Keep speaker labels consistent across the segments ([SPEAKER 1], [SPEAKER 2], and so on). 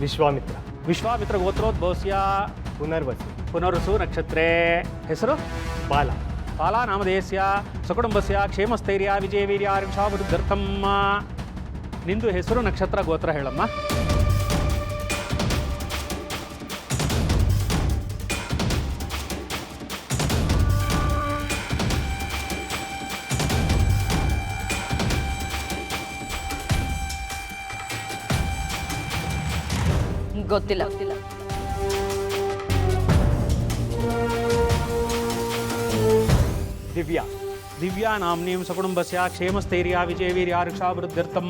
[SPEAKER 1] ವಿಶ್ವಾಮಿತ್ರ.
[SPEAKER 2] ವಿಶ್ವಾಮಿತ್ರ ಗೋತ್ರೋದ್ಭವಸ್ಯ
[SPEAKER 1] ಪುನರ್ವಸು.
[SPEAKER 2] ಪುನರ್ವಸು ನಕ್ಷತ್ರೇ. ಹೆಸರು
[SPEAKER 1] ಬಾಲ.
[SPEAKER 2] ಬಾಲ ನಾಮಧೇಯಸ್ಯ ಸಕುಟುಂಬಸ್ಯ ಕ್ಷೇಮಸ್ಥೈರ್ಯ ವಿಜಯ ವೀರ್ಯ ಆರುಷಾಭಿವೃದ್ಧರ್ಥಂ. ನಿಂದು ಹೆಸರು ನಕ್ಷತ್ರ ಗೋತ್ರ ಹೇಳಮ್ಮ.
[SPEAKER 3] ಗೊತ್ತಿಲ್ಲ.
[SPEAKER 1] ದಿವ್ಯಾ.
[SPEAKER 2] ದಿವ್ಯಾ ನಾಮ್ನೀಂ ಸಕುಟುಂಬಸ್ಯ ಕ್ಷೇಮಸ್ಥೈರ್ಯ ವಿಜಯ ವೀರ್ಯ ಆರುಷಾಭಿವೃದ್ಧರ್ಥಂ.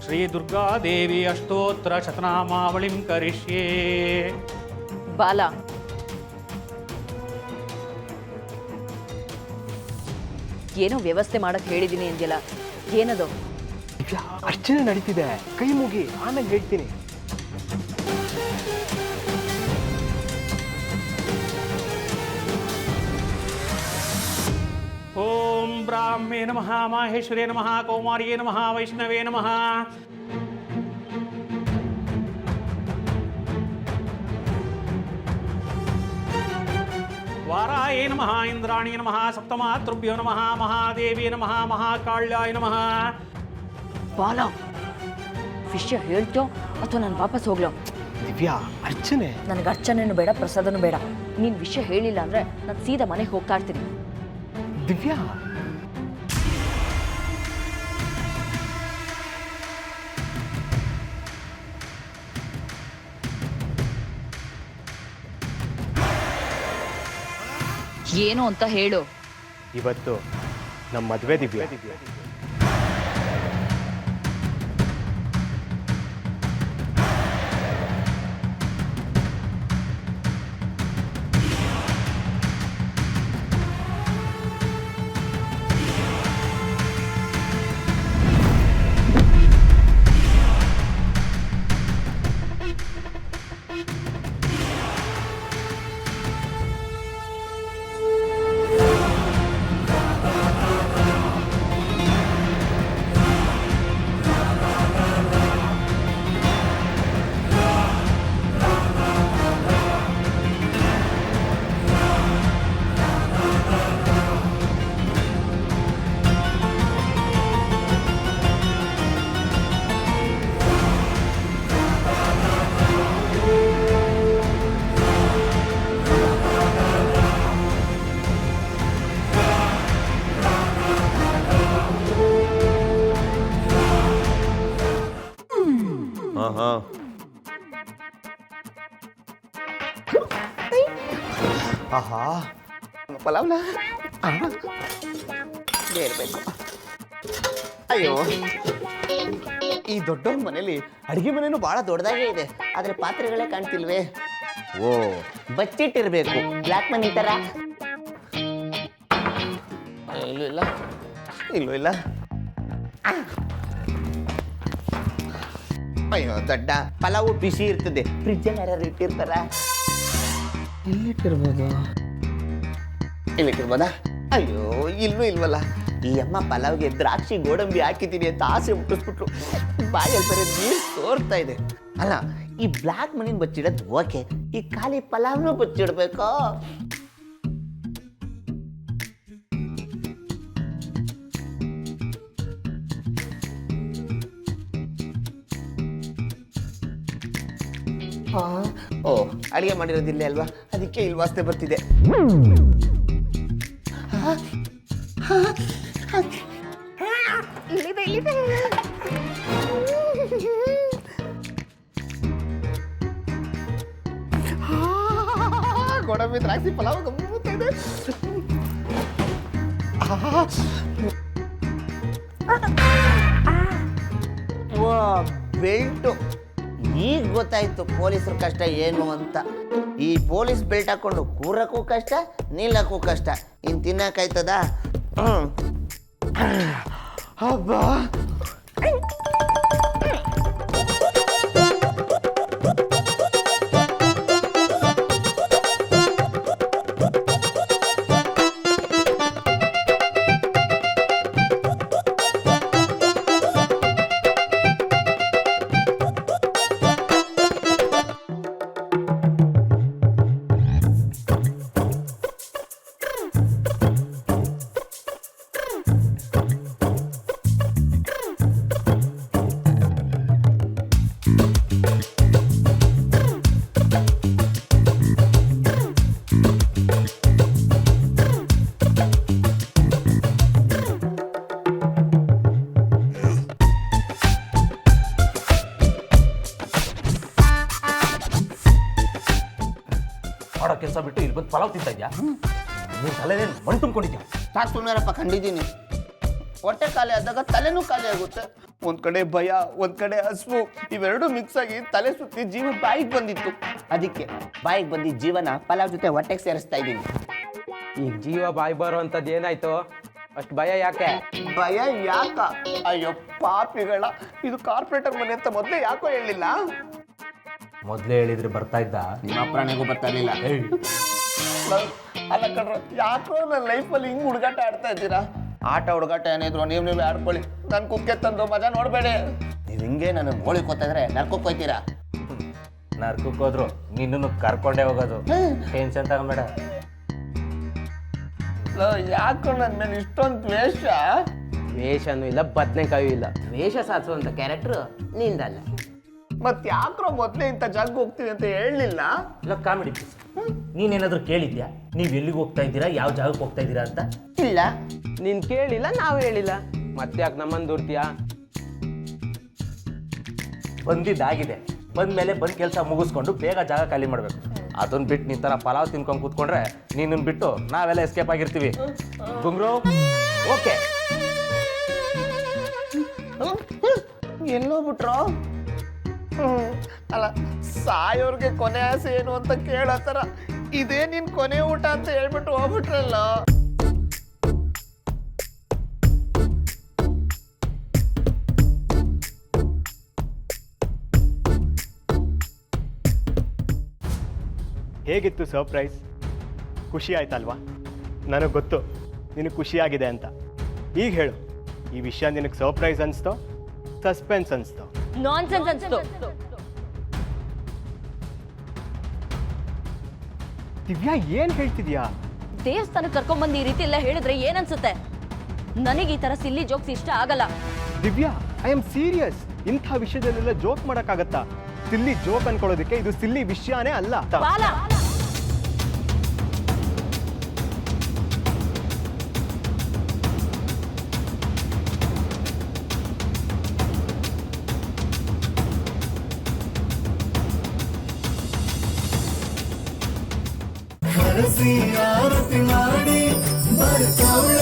[SPEAKER 2] ಶ್ರೀ ದುರ್ಗಾ ದೇವಿ ಅಷ್ಟೋತ್ತರ ಶತನಾಮಾವಳಿಂ ಕರಿಷ್ಯೇ.
[SPEAKER 3] ಬಾಲ. ಏನೋ ವ್ಯವಸ್ಥೆ ಮಾಡಕ್ ಹೇಳಿದೀನಿ ಅಂದ್ಯಲ್ಲ, ಏನದು?
[SPEAKER 1] ದಿವ್ಯಾ, ಅರ್ಚನೆ ನಡೀತಿದೆ, ಕೈ ಮುಗಿ, ಆಮೇಲೆ ಹೇಳ್ತೀನಿ.
[SPEAKER 2] ಓಂ ಬ್ರಾಹ್ಮೇ ನಮಃ ಮಾಹೇಶ್ವರೇ ನಮಃ ಕೌಮಾರ್ಯೇ ನಮಃ ವೈಷ್ಣವೇ ನಮಃ. ವಾರಾಯೇ ನಮಃ ಇಂದ್ರಾಣಿ ನಮಃ ಸಪ್ತಮಾತೃಭ್ಯೋ ನಮಃ ಮಹಾದೇವಿ ನಮಃ ಮಹಾಕಾಳ್ಯಾಯ ನಮಃ.
[SPEAKER 3] ಬಾಲ, ವಿಷಯ ಹೇಳ್ತೋ ಅಥವಾ ನಾನು ವಾಪಸ್ ಹೋಗ್ಲೋ?
[SPEAKER 1] ದಿವ್ಯಾ, ಅರ್ಚನೆ.
[SPEAKER 3] ನನಗೆ ಅರ್ಚನೆನೂ ಬೇಡ, ಪ್ರಸಾದನೂ ಬೇಡ. ನೀನು ವಿಷಯ ಹೇಳಿಲ್ಲ ಅಂದ್ರೆ ನಾನು ಸೀದಾ ಮನೆಗೆ ಹೋಗ್ತಾ ಇರ್ತೀನಿ.
[SPEAKER 1] ದಿವ್ಯಾ,
[SPEAKER 3] ಏನು ಅಂತ ಹೇಳು.
[SPEAKER 1] ಇವತ್ತು ನಮ್ಮ ಮದುವೆ ದಿವ್ಯಾ.
[SPEAKER 4] ಆಹಾ, ಪಲಾವ್ನ ಬೇರ್ಬೇಕು. ಅಯ್ಯೋ, ಈ ದೊಡ್ಡವ್ರ ಮನೇಲಿ ಅಡುಗೆ ಮನೇನು ಬಹಳ ದೊಡ್ಡದಾಗೇ ಇದೆ, ಆದ್ರೆ ಪಾತ್ರೆಗಳೇ ಕಾಣ್ತಿಲ್ವೇ? ಓ, ಬಚ್ಚಿಟ್ಟಿರ್ಬೇಕು, ಬ್ಲ್ಯಾಕ್ ಮನಿ ತರ. ಇಲ್ಲೂ ಇಲ್ಲ, ಇಲ್ಲೂ ಇಲ್ಲ. ಅಯ್ಯೋ ದೊಡ್ಡ, ಪಲಾವು ಬಿಸಿ ಇರ್ತದೆ, ಫ್ರಿಜ್ಜಲ್ಲಿ ಯಾರು ಇಟ್ಟಿರ್ತಾರ? ಇಲ್ಲಿಟ್ಟಿರ್ಬೋದಾ? ಅಯ್ಯೋ, ಇಲ್ಲೂ ಇಲ್ವಲ್ಲ. ಈ ಅಮ್ಮ ಪಲಾವ್ಗೆ ದ್ರಾಕ್ಷಿ ಗೋಡಂಬಿ ಹಾಕಿದ್ದೀನಿ ಅಂತ ಆಸೆ ಮುಟ್ಟಿಸ್ಬಿಟ್ರು, ಬಾಯಲ್ಲಿ ಬರೀ ನೀರು ತೋರ್ತಾ ಇದೆ. ಅಲ್ಲ, ಈ ಬ್ಲ್ಯಾಕ್ ಮನಿನ ಬಚ್ಚಿಡೋದು ಓಕೆ, ಈ ಖಾಲಿ ಪಲಾವ್ನು ಬಚ್ಚಿಡ್ಬೇಕೋ? ಓ, ಅಡಿಗೆ ಮಾಡಿರೋದಿಲ್ಲ ಅಲ್ವಾ, ಅದಕ್ಕೆ ಇಲ್ಲಿ ವಾಸನೆ ಬರ್ತಿದೆ. ಗೋಡಂಬಿ ದ್ರಾಕ್ಷಿ ಪಲಾವ್ ಗಮ್ಮತ್ತಿದೆ. ಬೆಲ್ಟು. ಈಗ ಗೊತ್ತಾಯ್ತು ಪೊಲೀಸರ ಕಷ್ಟ ಏನು ಅಂತ. ಈ ಪೊಲೀಸ್ ಬೆಲ್ಟ್ ಹಾಕೊಂಡು ಕೂರಕ್ಕೂ ಕಷ್ಟ, ನಿಲ್ಲಕ್ಕೂ ಕಷ್ಟ. ಇನ್ನು ತಿನ್ನಕ್ಕಾಯ್ತದ? ಹಬ್ಬ.
[SPEAKER 5] ಮಾಡೋ ಕೆಲಸ ಬಿಟ್ಟು ಇಲ್ಲಿ ಬಂದು ಪಲಾವ್ ತಿಂತಾ ಇದ್ಯಾ ನೀನು ತಲೆನೇನು ಮಣ್ಣು ತುಂಬ್ಕೊಂಡಿದ್ಯಾ
[SPEAKER 4] ಸಾಕು ಸುಮ್ಮನೆರಪ್ಪ, ಕಂಡಿದ್ದೀನಿ. ಹೊಟ್ಟೆ ಖಾಲಿ ಆದಾಗ ತಲೆನೂ ಖಾಲಿ ಆಗುತ್ತೆ. ಒಂದ್ ಕಡೆ ಭಯ, ಒಂದ್ ಕಡೆ ಹಸುವು, ಇವೆರಡು ಮಿಕ್ಸ್ ಆಗಿ ತಲೆ ಸುತ್ತಿ ಜೀವ ಬಾಯಿಗೆ ಬಂದಿತ್ತು. ಅದಕ್ಕೆ ಬಾಯಿಗೆ ಬಂದಿದ್ದ ಜೀವನ ಪಲಾವ್ ಜೊತೆ ಹೊಟ್ಟೆಗೆ ಸೇರಿಸ್ತಾ ಇದ್ದೀನಿ.
[SPEAKER 1] ಈಗ ಜೀವ ಬಾಯಿ ಬರುವಂಥದ್ದು ಏನಾಯ್ತು? ಅಷ್ಟು ಭಯ ಯಾಕೆ?
[SPEAKER 4] ಭಯ ಯಾಕ? ಅಯ್ಯೋ ಪಾಪಿಗಳ, ಇದು ಕಾರ್ಪೊರೇಟರ್ ಮನೆ ಅಂತ ಮೊದಲೇ ಯಾಕೋ ಹೇಳಿಲ್ಲ?
[SPEAKER 5] ಮೊದಲೇ ಹೇಳಿದ್ರೆ ಬರ್ತಾ ಇದ್ದ.
[SPEAKER 4] ನಿಮ್ಮ ಪ್ರಾಣಿಗೂ ಬರ್ತಾ ಇರ್ಲಿಲ್ಲ. ಅಲ್ಲ ಕಣ್ರ, ಯಾಕೋ ನನ್ನ ಲೈಫಲ್ಲಿ ಹಿಂಗ್ ಹುಡುಗಾಟ ಆಡ್ತಾ ಇದ್ದೀರಾ? ಆಟ ಹುಡುಗಾಟ ಏನಿದ್ರು ನೀವೇ ಆಡ್ಕೊಳ್ಳಿ, ನನ್ ಕುಕ್ಕೆ ತಂದು ಮಜಾ ನೋಡ್ಬೇಡಿ. ನೀವು ಹಿಂಗೆ ನನ್ನ ಹೋಳಿಕೋತಾ ಇದ್ರೆ ನರ್ಕೋಕ್ ಹೋಯ್ತೀರಾ.
[SPEAKER 5] ನರ್ಕಕ್ಕೆ ಹೋದ್ರು ನಿನ್ನನ್ನು ಕರ್ಕೊಂಡೇ ಹೋಗೋದು, ಟೆನ್ಷನ್ ತಗೊಂಬೇಡ.
[SPEAKER 4] ಯಾಕೋ ನನ್ನ ಮೇಲೆ ಇಷ್ಟೊಂದು ದ್ವೇಷ?
[SPEAKER 1] ವೇಷನೂ ಇಲ್ಲ, ಬದನೆಕಾಯೂ ಇಲ್ಲ. ವೇಷ ಸಾಧಿಸುವಂಥ ಕ್ಯಾರೆಕ್ಟರ್ ನಿಂದಲ್ಲ.
[SPEAKER 4] ಮತ್ ಯಾಕ್ರೋ ಮೊದ್ಲೇ ಇಂಥ ಜಾಗ ಹೋಗ್ತೀವಿ ಅಂತ ಹೇಳಲಿಲ್ಲ?
[SPEAKER 5] ಇಲ್ಲ ಕಾಮಿಡಿ ಪೀಸ್. ನೀನೇನಾದ್ರೂ ಕೇಳಿದ್ಯಾ ನೀವು ಎಲ್ಲಿಗೆ ಹೋಗ್ತಾ ಇದ್ದೀರಾ, ಯಾವ ಜಾಗಕ್ಕೆ ಹೋಗ್ತಾ ಇದ್ದೀರಾ ಅಂತ?
[SPEAKER 4] ಇಲ್ಲ.
[SPEAKER 1] ನೀನ್ ಕೇಳಿಲ್ಲ, ನಾವು ಹೇಳಿಲ್ಲ, ಮತ್ತೆ ಯಾಕೆ ನಮ್ಮನ್ನು ದೂರ್ತೀಯಾ?
[SPEAKER 5] ಬಂದಿದ್ದಾಗಿದೆ, ಬಂದ್ಮೇಲೆ ಬಂದು ಕೆಲಸ ಮುಗಿಸ್ಕೊಂಡು ಬೇಗ ಜಾಗ ಖಾಲಿ ಮಾಡಬೇಕು. ಅದನ್ನ ಬಿಟ್ಟು ನೀನ್ ಥರ ಪಲಾವ್ ತಿನ್ಕೊಂಡು ಕೂತ್ಕೊಂಡ್ರೆ ನೀನನ್ನು ಬಿಟ್ಟು ನಾವೆಲ್ಲ ಎಸ್ಕೇಪ್ ಆಗಿರ್ತೀವಿ. ಗುಂಗ್ರು ಓಕೆ.
[SPEAKER 4] ಎಲ್ಲೋ ಬಿಟ್ರೋ? ಅಲ್ಲ, ಸಾಯೋರ್ಗೆ ಕೊನೆ ಆಸೆ ಏನು ಅಂತ ಕೇಳೋ ಥರ ಇದೇ ನಿನ್ ಕೊನೆ ಊಟ ಅಂತ ಹೇಳ್ಬಿಟ್ಟು ಹೋಗ್ಬಿಟ್ರಲ್ಲ.
[SPEAKER 6] ಹೇಗಿತ್ತು ಸರ್ಪ್ರೈಸ್? ಖುಷಿ ಆಯ್ತಲ್ವಾ? ನನಗೆ ಗೊತ್ತು ನಿನಗೆ ಖುಷಿಯಾಗಿದೆ ಅಂತ. ಈಗ ಹೇಳು, ಈ ವಿಷಯ ನಿನಗೆ ಸರ್ಪ್ರೈಸ್ ಅನಿಸ್ತೋ ಸಸ್ಪೆನ್ಸ್ ಅನಿಸ್ತೋ?
[SPEAKER 3] ನಾನ್ಸೆನ್ಸ್ ಅನ್ಸ್ತು.
[SPEAKER 6] ದಿವ್ಯಾ, ಏನು ಹೇಳ್ತಿದ್ಯಾ?
[SPEAKER 3] ದೇವಸ್ಥಾನಕ್ಕೆ ಕರ್ಕೊಂಡ್ಬಂದು ಈ ರೀತಿ ಎಲ್ಲ ಹೇಳಿದ್ರೆ ಏನನ್ಸುತ್ತೆ? ನನಗೆ ಈ ತರ ಸಿಲ್ಲಿ ಜೋಕ್ಸ್ ಇಷ್ಟ ಆಗಲ್ಲ.
[SPEAKER 6] Divya, I am serious. ಇಂಥ ವಿಷಯದಲ್ಲೆಲ್ಲ ಜೋಕ್ ಮಾಡೋಕ್ಕಾಗತ್ತಾ? ಸಿಲ್ಲಿ ಜೋಕ್ ಅನ್ಕೊಳ್ಳೋದಕ್ಕೆ ಇದು ಸಿಲ್ಲಿ ವಿಷಯನೇ ಅಲ್ಲ.
[SPEAKER 3] ಬಾಲ,
[SPEAKER 7] ಹರಸಿ ಆರತಿ ಮಾಡಿ ಬರ್ತಾವಳ